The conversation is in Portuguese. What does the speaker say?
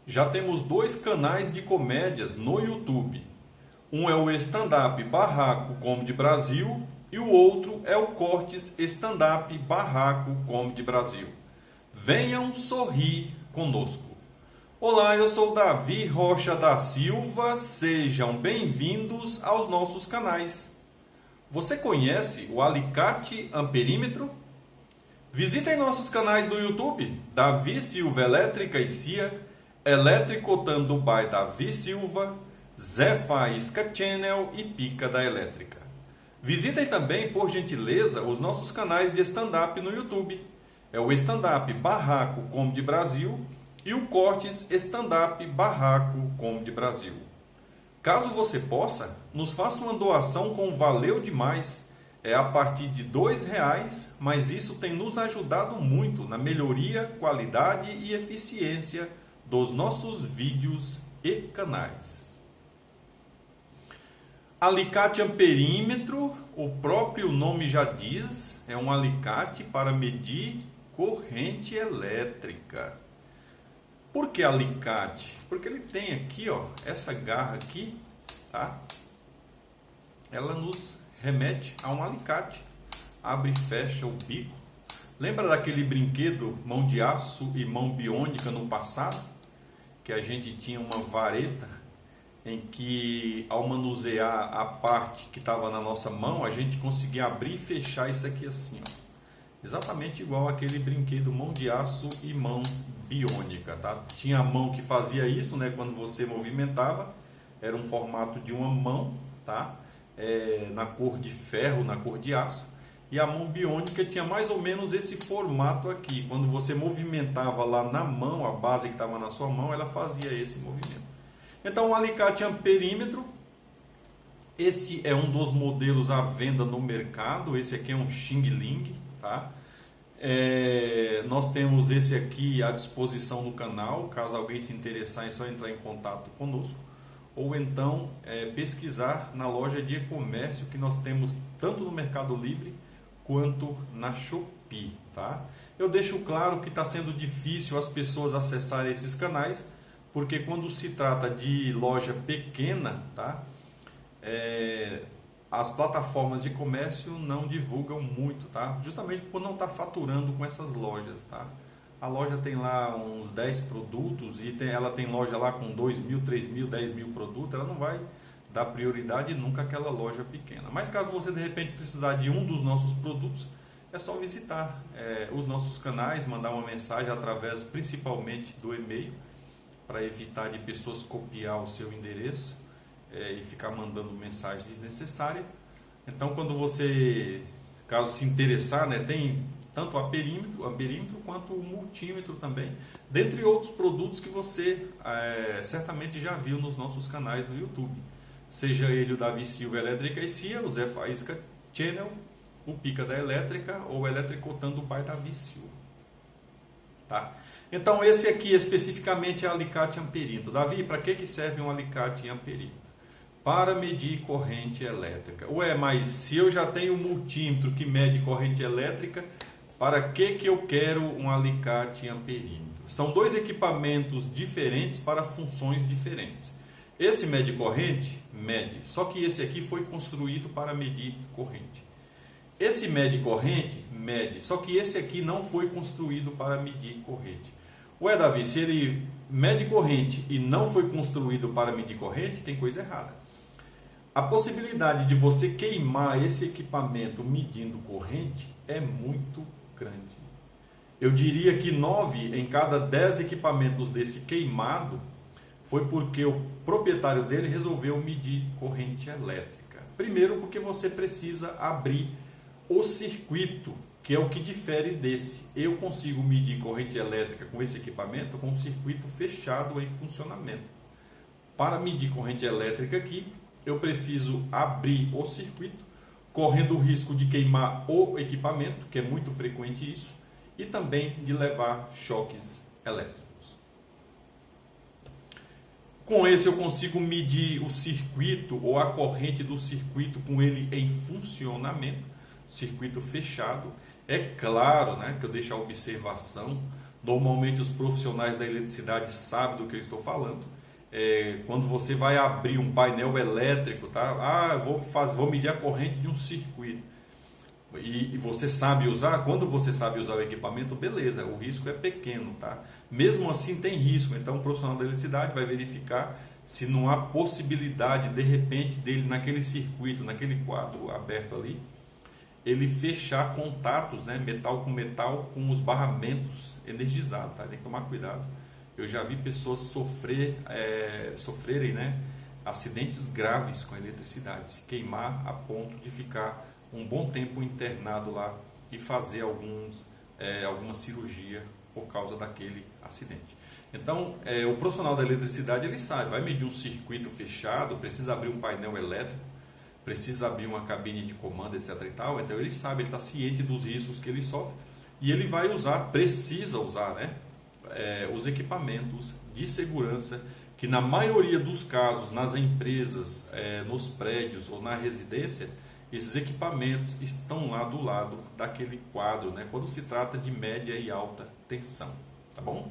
Já temos dois canais de comédias no YouTube. Um é o Stand-Up Barraco Comedy Brasil e o outro é o Cortes Stand-Up Barraco Comedy Brasil. Venham sorrir conosco. Olá, eu sou Davi Rocha da Silva, sejam bem-vindos aos nossos canais. Você conhece o alicate amperímetro? Visitem nossos canais do YouTube, Davi Silva Elétrica e CIA, Eletricotando by Davi Silva, Zé Faísca Channel e Pica da Elétrica. Visitem também, por gentileza, os nossos canais de stand-up no YouTube. É o Stand-Up Barraco Comedy Brasil e o Cortes Stand-Up Barraco Comedy Brasil. Caso você possa, nos faça uma doação com Valeu Demais. É a partir de R$2, mas isso tem nos ajudado muito na melhoria, qualidade e eficiência dos nossos vídeos e canais. Alicate amperímetro, o próprio nome já diz, é um alicate para medir corrente elétrica. Por que alicate? Porque ele tem aqui, ó, essa garra aqui, tá? Ela nos remete a um alicate. Abre e fecha o bico. Lembra daquele brinquedo mão de aço e mão biônica no passado? Que a gente tinha uma vareta em que, ao manusear a parte que estava na nossa mão, a gente conseguia abrir e fechar isso aqui assim, ó. Exatamente igual aquele brinquedo mão de aço e mão biônica, tá? Tinha a mão que fazia isso, né? Quando você movimentava, era um formato de uma mão, tá? Na cor de ferro, na cor de aço. E a mão biônica tinha mais ou menos esse formato aqui. Quando você movimentava lá na mão, a base que estava na sua mão, ela fazia esse movimento. Então, o alicate amperímetro, esse é um dos modelos à venda no mercado. Esse aqui é um Xing Ling, tá? Nós temos esse aqui à disposição no canal. Caso alguém se interessar, é só entrar em contato conosco. Ou então pesquisar na loja de e-comércio que nós temos tanto no Mercado Livre quanto na Shopee, tá? Eu deixo claro que está sendo difícil as pessoas acessarem esses canais, porque quando se trata de loja pequena, tá? As plataformas de comércio não divulgam muito, tá? Justamente por não estar faturando com essas lojas, tá? A loja tem lá uns 10 produtos e ela tem loja lá com 2.000, 3.000, 10.000 produtos, ela não vai dar prioridade nunca àquela loja pequena. Mas caso você de repente precisar de um dos nossos produtos, é só visitar os nossos canais, mandar uma mensagem através principalmente do e-mail, para evitar de pessoas copiar o seu endereço e ficar mandando mensagem desnecessária. Então, quando você, caso se interessar, né, tem tanto o amperímetro quanto o multímetro também, dentre outros produtos que você certamente já viu nos nossos canais no YouTube. Seja ele o Davi Silva Elétrica e CIA, o Zé Faísca Channel, o Pica da Elétrica ou o Eletricotando by Davi Silva. Tá? Então esse aqui especificamente é alicate amperímetro. Davi, para que serve um alicate amperímetro? Para medir corrente elétrica. Ué, mas se eu já tenho um multímetro que mede corrente elétrica, para que eu quero um alicate amperímetro? São dois equipamentos diferentes para funções diferentes. Esse mede corrente? Mede. Só que esse aqui foi construído para medir corrente. Esse mede corrente? Mede. Só que esse aqui não foi construído para medir corrente. Ué, Davi, se ele mede corrente e não foi construído para medir corrente, tem coisa errada. A possibilidade de você queimar esse equipamento medindo corrente é muito grande. Eu diria que 9 em cada 10 equipamentos desse queimado foi porque o proprietário dele resolveu medir corrente elétrica. Primeiro, porque você precisa abrir o circuito, que é o que difere desse. Eu consigo medir corrente elétrica com esse equipamento com um circuito fechado em funcionamento. Para medir corrente elétrica aqui, eu preciso abrir o circuito, correndo o risco de queimar o equipamento, que é muito frequente isso, e também de levar choques elétricos. Com esse eu consigo medir o circuito ou a corrente do circuito com ele em funcionamento, circuito fechado. É claro, né, que eu deixo a observação, Normalmente os profissionais da eletricidade sabem do que eu estou falando. Quando você vai abrir um painel elétrico, tá? Vou medir a corrente de um circuito. E você sabe usar, quando você sabe usar o equipamento, beleza, o risco é pequeno, tá? Mesmo assim tem risco, então o profissional da eletricidade vai verificar se não há possibilidade, de repente, dele naquele circuito, naquele quadro aberto ali, ele fechar contatos, né, metal com os barramentos energizados, tá? Tem que tomar cuidado. Eu já vi pessoas sofrerem, né, acidentes graves com a eletricidade, se queimar a ponto de ficar um bom tempo internado lá e fazer alguma cirurgia por causa daquele acidente. Então, o profissional da eletricidade, ele sabe, vai medir um circuito fechado, precisa abrir um painel elétrico, precisa abrir uma cabine de comando, etc. e tal. Então, ele sabe, ele está ciente dos riscos que ele sofre e ele vai precisa usar, né, os equipamentos de segurança que, na maioria dos casos, nas empresas, nos prédios ou na residência, esses equipamentos estão lá do lado daquele quadro, né, quando se trata de média e alta tensão, tá bom?